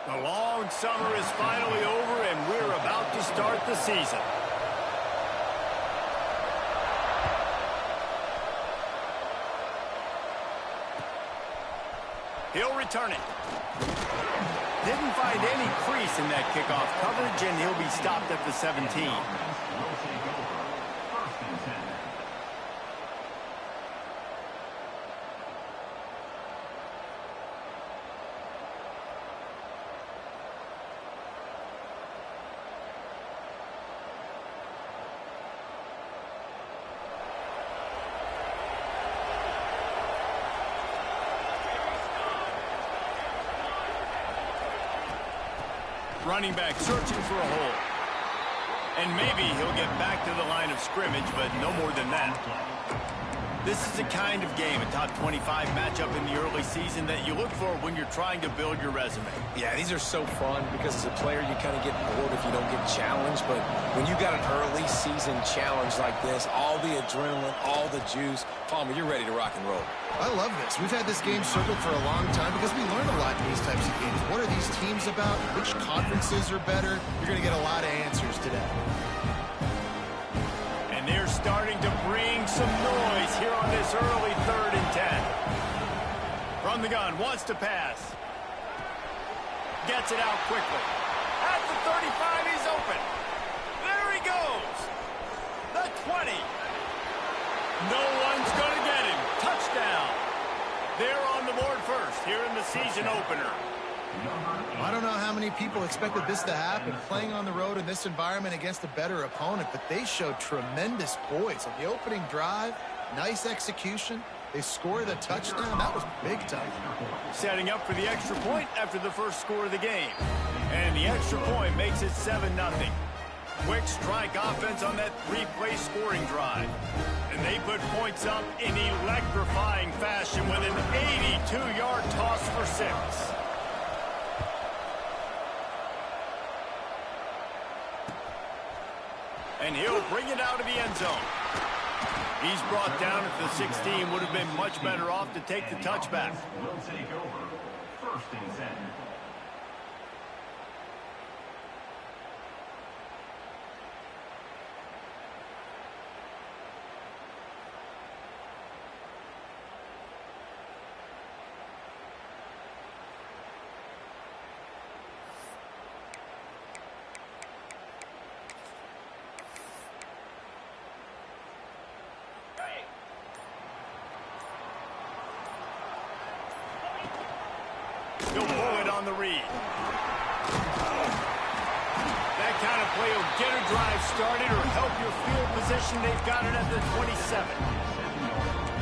The long summer is finally over, and we're about to start the season. He'll return it. Didn't find any crease in that kickoff coverage, and he'll be stopped at the 17. Running back searching for a hole. And maybe he'll get back to the line of scrimmage, but no more than that. This is the kind of game, a top 25 matchup in the early season that you look for when you're trying to build your resume. Yeah, these are so fun because as a player, you kind of get bored if you don't get challenged. But when you got an early season challenge like this, all the adrenaline, all the juice, Palmer, you're ready to rock and roll. I love this. We've had this game circled for a long time because we learn a lot in these types of games. What are these teams about? Which conferences are better? You're going to get a lot of answers today. And they're starting to bring some noise here on this early 3rd and 10. From the gun, wants to pass. Gets it out quickly. At the 35, he's open. There he goes. The 20. No one's going to get him. Touchdown. They're on the board first here in the season opener. I don't know how many people expected this to happen, playing on the road in this environment against a better opponent, but they showed tremendous poise. On the opening drive, nice execution. They scored a touchdown. That was big time. Setting up for the extra point after the first score of the game. And the extra point makes it 7-0. Quick strike offense on that 3-play scoring drive. And they put points up in electrifying fashion with an 82-yard toss for 6. And he'll bring it out of the end zone. He's brought down at the 16. Would have been much better off to take the touchback. Will take over 1st and 10. He'll pull it on the read. That kind of play will get a drive started or help your field position. They've got it at the 27.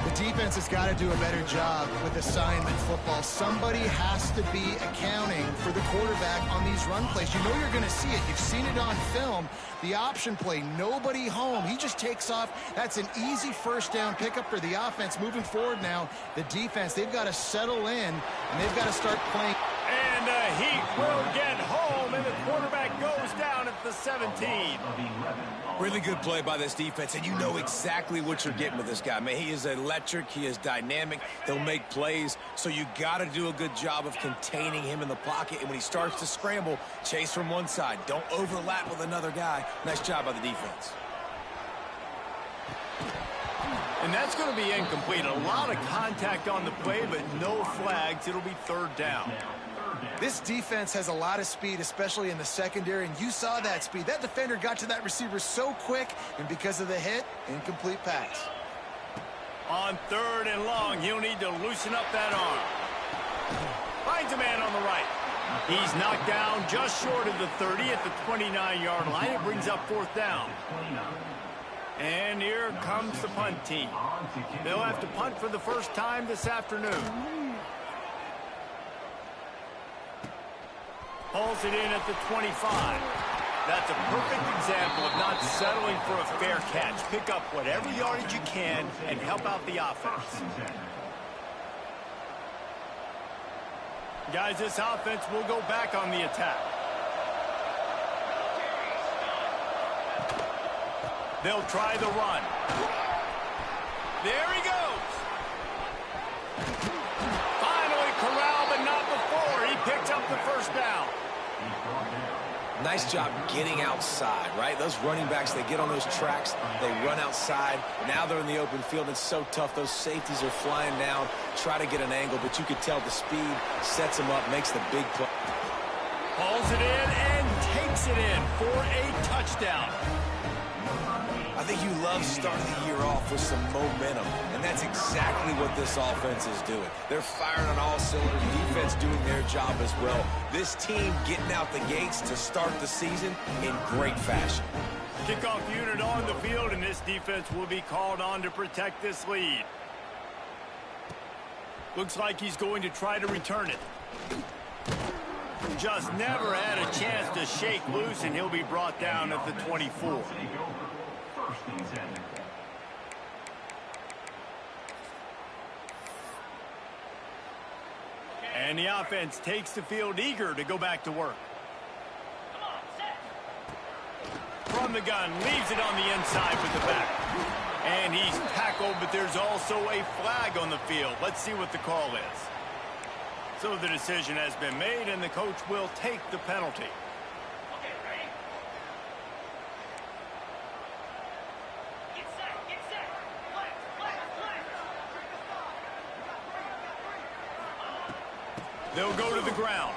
The defense has got to do a better job with assignment football. Somebody has to be accounting for the quarterback on these run plays. You know you're going to see it. You've seen it on film. The option play, nobody home. He just takes off. That's an easy 1st down pickup for the offense. Moving forward now, the defense, they've got to settle in, and they've got to start playing. And the Heat will get home, and the quarterback goes down at the 17. Really good play by this defense, and you know exactly what you're getting with this guy. Man, he is electric. He is dynamic. He'll make plays, so you got to do a good job of containing him in the pocket. And when he starts to scramble, chase from one side. Don't overlap with another guy. Nice job by the defense. And that's going to be incomplete. A lot of contact on the play, but no flags. It'll be 3rd down. This defense has a lot of speed, especially in the secondary, and you saw that speed. That defender got to that receiver so quick, and because of the hit, incomplete pass. On 3rd and long, he'll need to loosen up that arm. Finds a man on the right. He's knocked down just short of the 30 at the 29-yard line. It brings up 4th down. And here comes the punt team. They'll have to punt for the first time this afternoon. Pulls it in at the 25. That's a perfect example of not settling for a fair catch. Pick up whatever yardage you can and help out the offense. Guys, this offense will go back on the attack. They'll try the run. There he goes. Finally corralled, but not before. He picked up the 1st down. Nice job getting outside, right? Those running backs, they get on those tracks, they run outside. Now they're in the open field. It's so tough. Those safeties are flying down, try to get an angle, but you could tell the speed sets them up, makes the big play. Hauls it in and takes it in for a touchdown. I think you love starting the year off with some momentum, and that's exactly what this offense is doing. They're firing on all cylinders, defense doing their job as well. This team getting out the gates to start the season in great fashion. Kickoff unit on the field, and this defense will be called on to protect this lead. Looks like he's going to try to return it. Just never had a chance to shake loose, and he'll be brought down at the 24. And the offense takes the field eager to go back to work. From the gun, leaves it on the inside with the back. And he's tackled, but there's also a flag on the field. Let's see what the call is. So the decision has been made, and the coach will take the penalty. They'll go to the ground.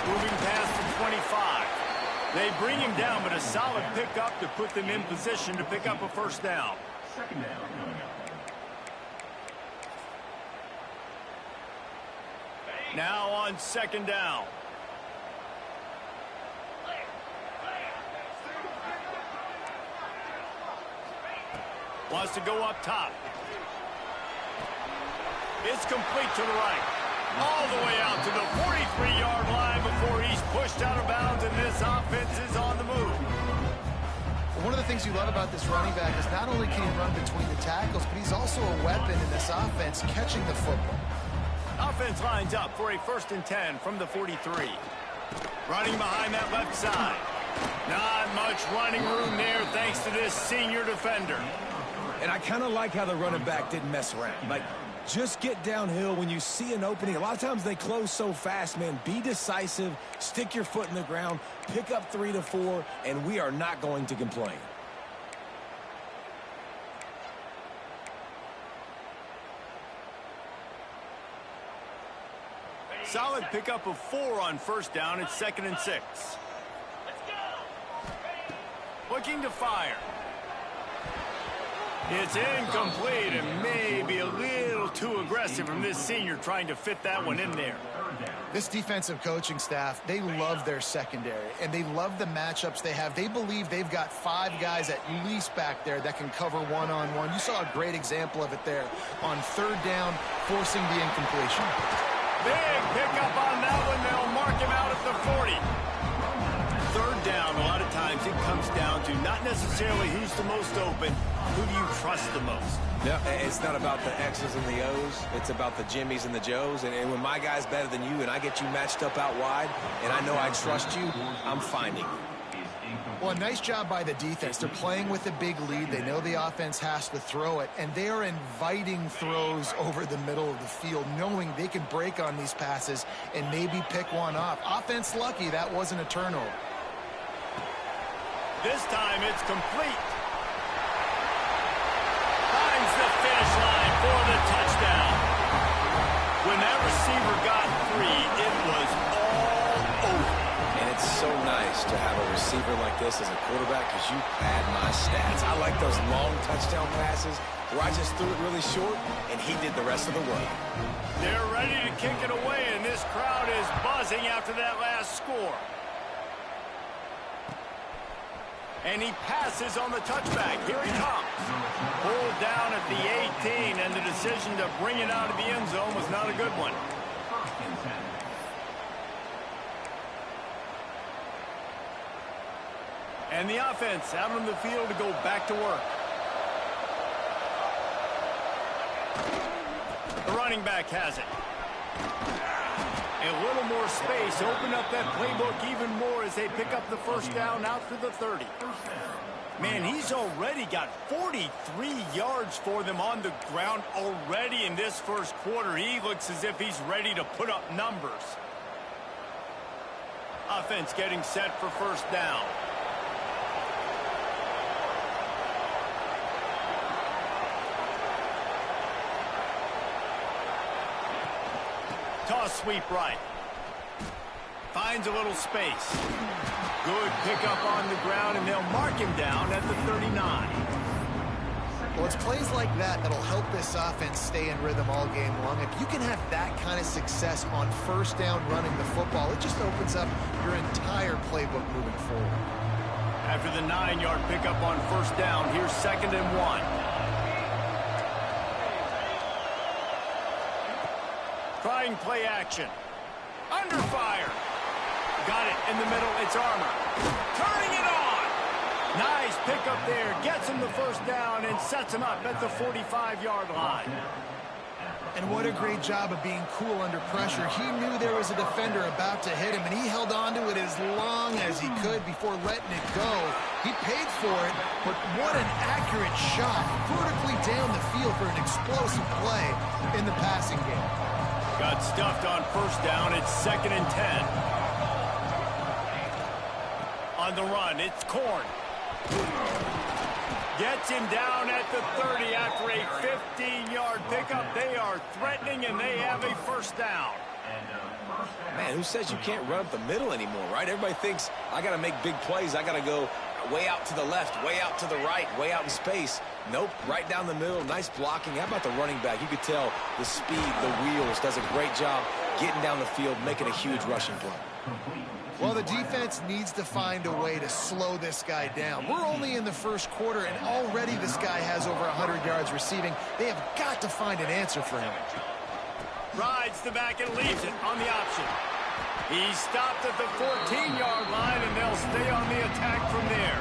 Moving past the 25. They bring him down, but a solid pickup to put them in position to pick up a first down. Second down coming up. Now on second down. Wants to go up top. It's complete to the right. All the way out to the 43-yard line before he's pushed out of bounds, and this offense is on the move. One of the things you love about this running back is not only can he run between the tackles, but he's also a weapon in this offense catching the football. Offense lines up for a 1st and 10 from the 43. Running behind that left side. Not much running room there thanks to this senior defender. And I kind of like how the running back didn't mess around. Like, just get downhill when you see an opening. A lot of times they close so fast, man. Be decisive, stick your foot in the ground, pick up 3 to 4, and we are not going to complain. Solid pickup of 4 on first down. It's 2nd and 6. Looking to fire. It's incomplete and maybe a little too aggressive from this senior trying to fit that one in there. This defensive coaching staff, they love their secondary, and they love the matchups they have. They believe they've got 5 guys at least back there that can cover one-on-one. You saw a great example of it there on 3rd down, forcing the incompletion. Big pickup on that one. They'll mark him out at the 40. 3rd down, a lot of times it comes down to not necessarily who's the most open, who do you trust the most? Yeah, it's not about the X's and the O's. It's about the Jimmys and the Joes. And when my guy's better than you and I get you matched up out wide and I know I trust you, I'm finding you. Well, a nice job by the defense. They're playing with a big lead. They know the offense has to throw it, and they are inviting throws over the middle of the field, knowing they can break on these passes and maybe pick one off. Offense lucky that wasn't a turnover. This time it's complete. Finds the finish line for the touchdown. When that receiver got 3, it was all over. And it's so nice to have a receiver like this as a quarterback because you pad my stats. I like those long touchdown passes where I just threw it really short and he did the rest of the work. They're ready to kick it away, and this crowd is buzzing after that last score. And he passes on the touchback. Here he comes. Pulled down at the 18, and the decision to bring it out of the end zone was not a good one. And the offense out on the field to go back to work. The running back has it. A little more space, open up that playbook even more as they pick up the first down out to the 30. Man, he's already got 43 yards for them on the ground already in this first quarter. He looks as if he's ready to put up numbers. Offense getting set for first down. Toss sweep right. Finds a little space. Good pickup on the ground, and they'll mark him down at the 39. Well, it's plays like that that'll help this offense stay in rhythm all game long. If you can have that kind of success on first down running the football, it just opens up your entire playbook moving forward. After the 9-yard pickup on first down, here's 2nd and 1. Trying play action. Under fire. Got it in the middle. It's Armour. Turning it on. Nice pickup there. Gets him the first down and sets him up at the 45-yard line. And what a great job of being cool under pressure. He knew there was a defender about to hit him, and he held on to it as long as he could before letting it go. He paid for it, but what an accurate shot vertically down the field for an explosive play in the passing game. Got stuffed on first down. It's 2nd and 10. On the run, it's Corn. Gets him down at the 30 after a 15-yard pickup. They are threatening, and they have a first down. Man, who says you can't run up the middle anymore, right? Everybody thinks I got to make big plays. I got to go way out to the left, way out to the right, way out in space. Nope, right down the middle. Nice blocking. How about the running back? You could tell the speed, the wheels, does a great job getting down the field, making a huge rushing play. Well, the defense needs to find a way to slow this guy down. We're only in the first quarter, and already this guy has over 100 yards receiving. They have got to find an answer for him. Rides the back and leaves it on the option. He's stopped at the 14-yard line, and they'll stay on the attack from there.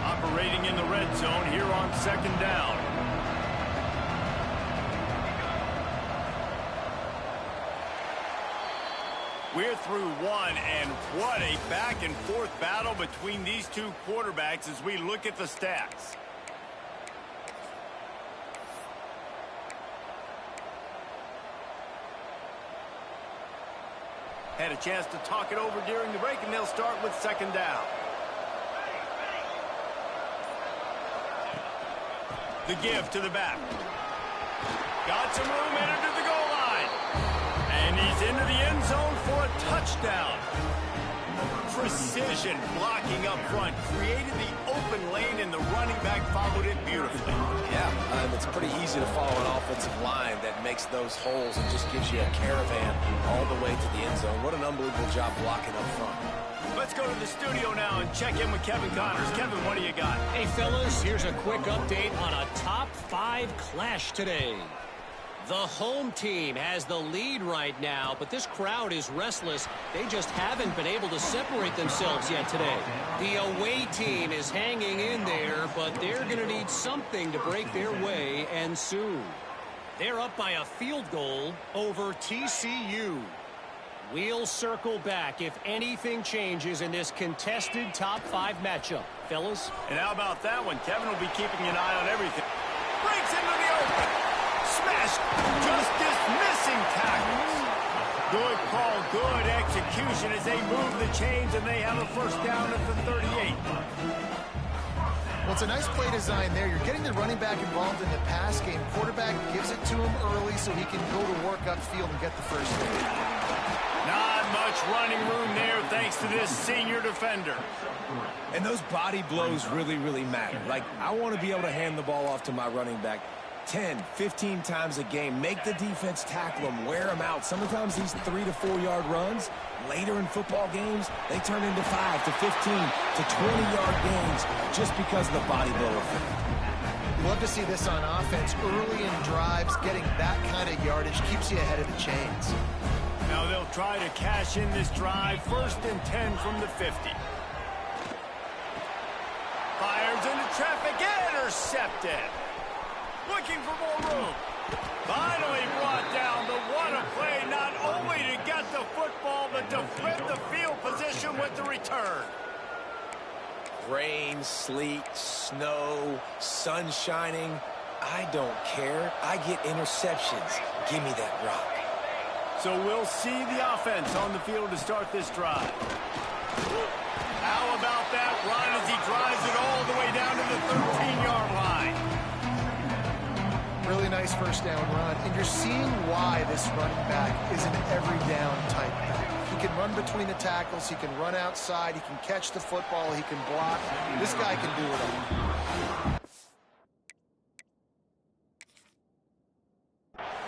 Operating in the red zone here on 2nd down. We're through one, and what a back-and-forth battle between these two quarterbacks as we look at the stats. Had a chance to talk it over during the break, and they'll start with 2nd down. The give to the back. Got some room headed to the goal line. And he's into the end zone for a touchdown. Precision blocking up front. Created the open lane, and the running back followed it beautifully. Yeah, it's pretty easy to follow an offensive line that makes those holes and just gives you a caravan all the way to the end zone. What an unbelievable job blocking up front. Let's go to the studio now and check in with Kevin Connors. Kevin, what do you got? Hey, fellas, here's a quick update on a top 5 clash today. The home team has the lead right now, but this crowd is restless. They just haven't been able to separate themselves yet today. The away team is hanging in there, but they're going to need something to break their way, and soon. They're up by a field goal over TCU. We'll circle back if anything changes in this contested top 5 matchup. Fellas? And how about that one? Kevin will be keeping an eye on everything. Breaks into the open. Smashed. Just dismissing tackles. Good call, good execution as they move the chains, and they have a first down at the 38. Well, it's a nice play design there. You're getting the running back involved in the pass game. Quarterback gives it to him early so he can go to work upfield and get the first down. Not much running room there thanks to this senior defender. And those body blows really, really matter. Like, I want to be able to hand the ball off to my running back 10, 15 times a game. Make the defense tackle him, wear him out. Sometimes these 3 to 4 yard runs, later in football games, they turn into 5 to 15 to 20-yard gains just because of the body blow effect. You love to see this on offense. Early in drives, getting that kind of yardage keeps you ahead of the chains. Now they'll try to cash in this drive. 1st and 10 from the 50. Fires into traffic. Intercepted. Looking for more room. Finally brought down. But what a play, not only to get the football, but to flip the field position with the return. Rain, sleet, snow, sun shining. I don't care. I get interceptions. Give me that rock. So we'll see the offense on the field to start this drive. How about that run as he drives it all the way down to the 13-yard line? Really nice first down run, and you're seeing why this running back is an every down type back. He can run between the tackles, he can run outside, he can catch the football, he can block. This guy can do it all.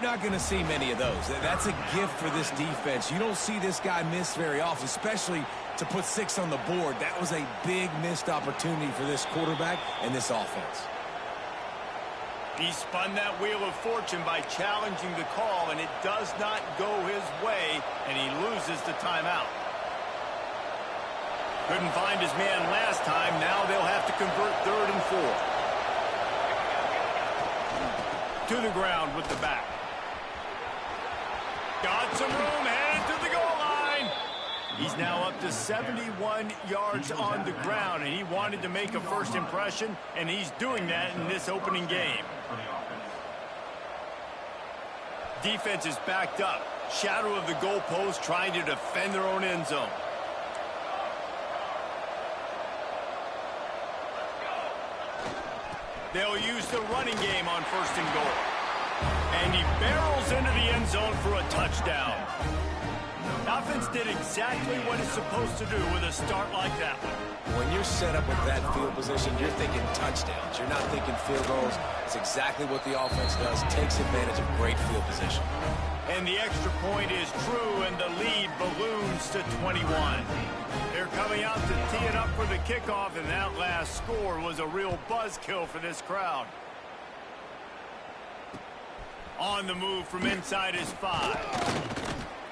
Not going to see many of those. That's a gift for this defense. You don't see this guy miss very often, especially to put 6 on the board. That was a big missed opportunity for this quarterback and this offense. He spun that wheel of fortune by challenging the call, and it does not go his way, and he loses the timeout. Couldn't find his man last time. Now they'll have to convert 3rd and 4. To the ground with the back. Got some room, headed to the goal line. He's now up to 71 yards on the ground, and he wanted to make a first impression, and he's doing that in this opening game. Defense is backed up. Shadow of the goalpost, trying to defend their own end zone. They'll use the running game on 1st and goal. And he barrels into the end zone for a touchdown. Offense did exactly what it's supposed to do with a start like that one. When you're set up with that field position, you're thinking touchdowns. You're not thinking field goals. It's exactly what the offense does. Takes advantage of great field position. And the extra point is true, and the lead balloons to 21. They're coming out to tee it up for the kickoff, and that last score was a real buzzkill for this crowd. On the move from inside his 5.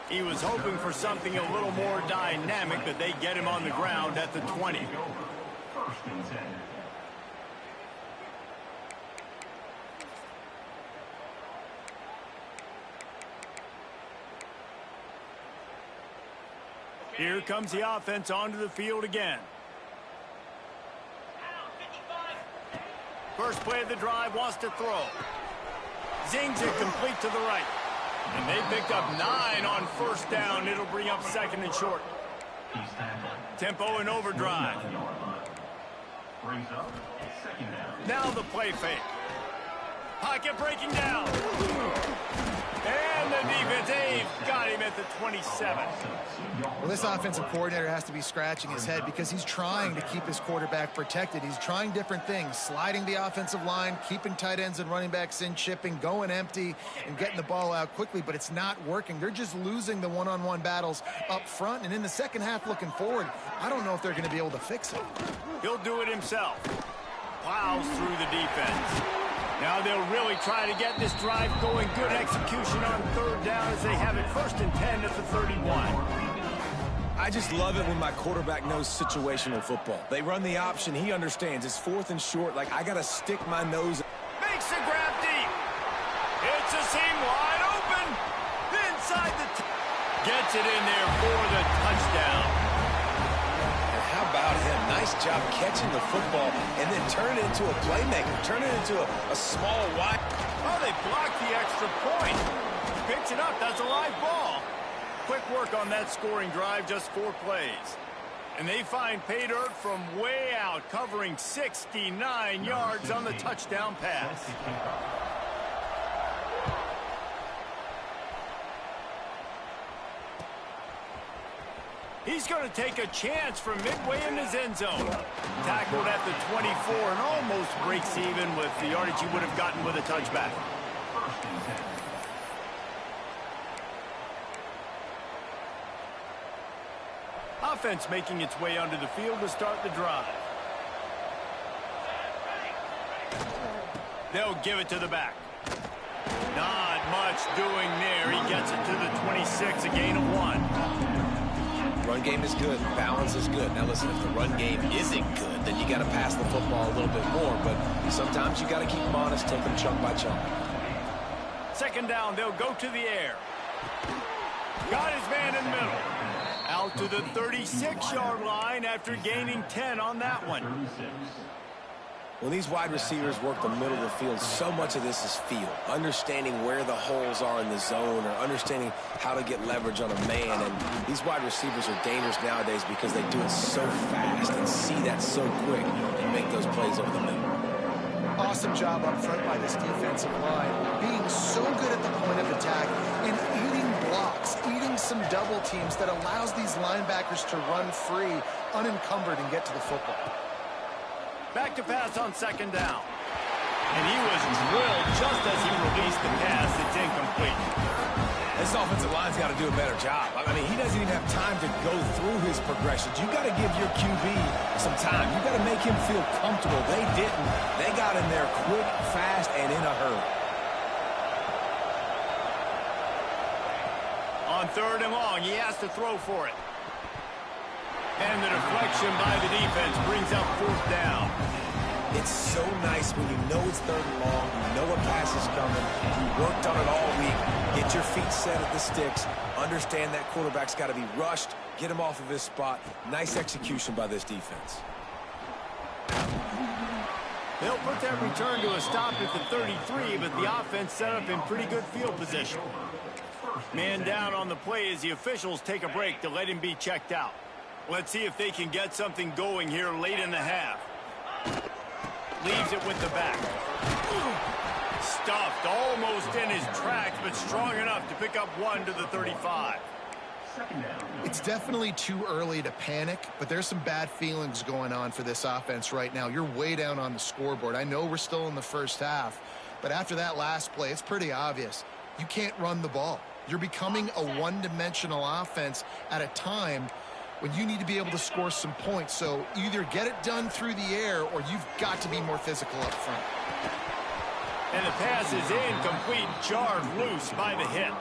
He was hoping for something a little more dynamic, but they get him on the ground at the 20. 1st and 10. Here comes the offense onto the field again. First play of the drive, wants to throw. Zings it complete to the right. And they picked up 9 on 1st down. It'll bring up 2nd and short. Tempo and overdrive. Brings up 2nd down. Now the play fake. Pocket breaking down. And the defense got him at the 27. Well, this offensive coordinator has to be scratching his head because he's trying to keep his quarterback protected. He's trying different things, sliding the offensive line, keeping tight ends and running backs in, chipping, going empty, and getting the ball out quickly, but it's not working. They're just losing the one-on-one battles up front, and in the second half looking forward, I don't know if they're going to be able to fix it. He'll do it himself. Plows through the defense. Now they'll really try to get this drive going. Good execution on 3rd down as they have it 1st and 10 at the 31. I just love it when my quarterback knows situational football. They run the option. He understands. It's 4th and short. Like, I got to stick my nose. Makes the grab deep. It's a seam wide open. Inside the gets it in there for the touchdown. How about him? Nice job catching the football and then turn it into a playmaker. Turn it into a small wide. Oh, they blocked the extra point. Picks it up. That's a live ball. Quick work on that scoring drive, just 4 plays. And they find pay dirt from way out, covering 69 yards on the touchdown pass. He's going to take a chance from midway in his end zone. Tackled at the 24 and almost breaks even with the yardage he would have gotten with a touchback. Offense making its way onto the field to start the drive. They'll give it to the back. Not much doing there. He gets it to the 26, a gain of 1. Run game is good. Balance is good. Now, listen, if the run game isn't good, then you got to pass the football a little bit more. But sometimes you got to keep them honest, take them chunk by chunk. 2nd down, they'll go to the air. Got his man in the middle. Out to the 36-yard line after gaining 10 on that one. When these wide receivers work the middle of the field, so much of this is feel. Understanding where the holes are in the zone or understanding how to get leverage on a man. And these wide receivers are dangerous nowadays because they do it so fast and see that so quick and make those plays over the middle. Awesome job up front by this defensive line. Being so good at the point of attack and eating blocks, eating some double teams that allows these linebackers to run free, unencumbered, and get to the football. Back to pass on second down. And he was drilled just as he released the pass. It's incomplete. This offensive line's got to do a better job. I mean, he doesn't even have time to go through his progressions. You got to give your QB some time. You got to make him feel comfortable. They didn't. They got in there quick, fast, and in a hurry. On third and long, he has to throw for it. And the deflection by the defense brings up fourth down. It's so nice when you know it's third and long, you know a pass is coming, you worked on it all week, get your feet set at the sticks, understand that quarterback's got to be rushed, get him off of his spot. Nice execution by this defense. They'll put that return to a stop at the 33, but the offense set up in pretty good field position. Man down on the play as the officials take a break to let him be checked out. Let's see if they can get something going here late in the half. Leaves it with the back. Stuffed almost in his tracks, but strong enough to pick up one to the 35. It's definitely too early to panic, but there's some bad feelings going on for this offense right now. You're way down on the scoreboard. I know we're still in the first half, but after that last play, it's pretty obvious. You can't run the ball. You're becoming a one-dimensional offense at a time when you need to be able to score some points. So either get it done through the air or you've got to be more physical up front. And the pass is incomplete, jarred loose by the hit.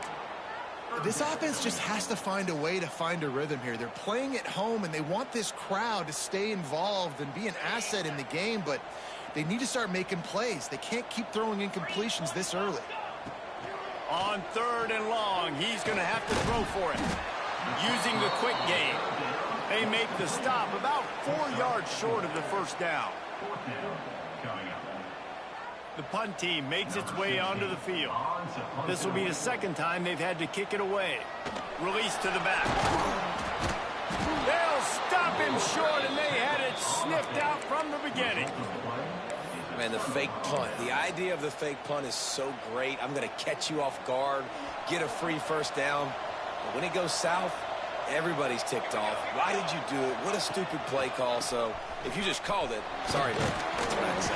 This offense just has to find a way to find a rhythm here. They're playing at home, and they want this crowd to stay involved and be an asset in the game, but they need to start making plays. They can't keep throwing incompletions this early. On third and long, he's going to have to throw for it. Using the quick game. They make the stop about 4 yards short of the first down. The punt team makes its way onto the field. This will be the second time they've had to kick it away. Release to the back. They'll stop him short, and they had it sniffed out from the beginning. Man, the fake punt. The idea of the fake punt is so great. I'm going to catch you off guard, get a free first down. But when it goes south, everybody's ticked off. Why did you do it? What a stupid play call. So if you just called it, sorry, Dave. That's what I had to say.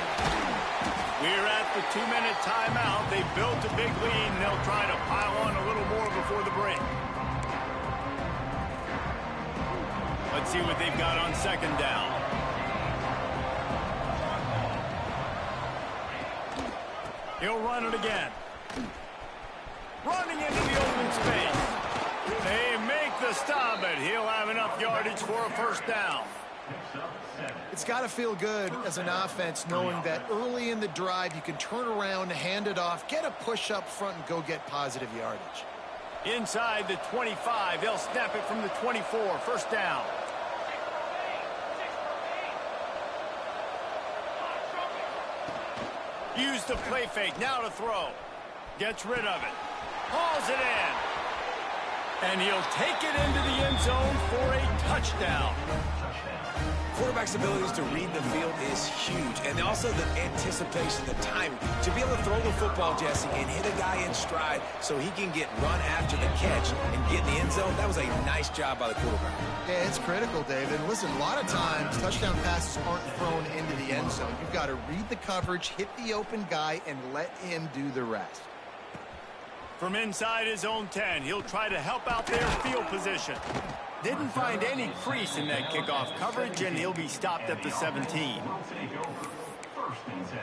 We're at the 2-minute timeout. They built a big lead, and they'll try to pile on a little more before the break. Let's see what they've got on second down. He'll run it again. Running into the open space. They make the stop, but he'll have enough yardage for a first down. It's got to feel good as an offense knowing that early in the drive you can turn around, hand it off, get a push up front, and go get positive yardage. Inside the 25, they'll snap it from the 24. First down. Use the play fake, now to throw. Gets rid of it. Hauls it in. And he'll take it into the end zone for a touchdown. Quarterback's abilities to read the field is huge. And also the anticipation, the timing. To be able to throw the football, Jesse, and hit a guy in stride so he can get run after the catch and get in the end zone, that was a nice job by the quarterback. Yeah, it's critical, David. Listen, a lot of times touchdown passes aren't thrown into the end zone. You've got to read the coverage, hit the open guy, and let him do the rest. From inside his own 10, he'll try to help out their field position. Didn't find any crease in that kickoff coverage, and he'll be stopped at the 17. First and 10.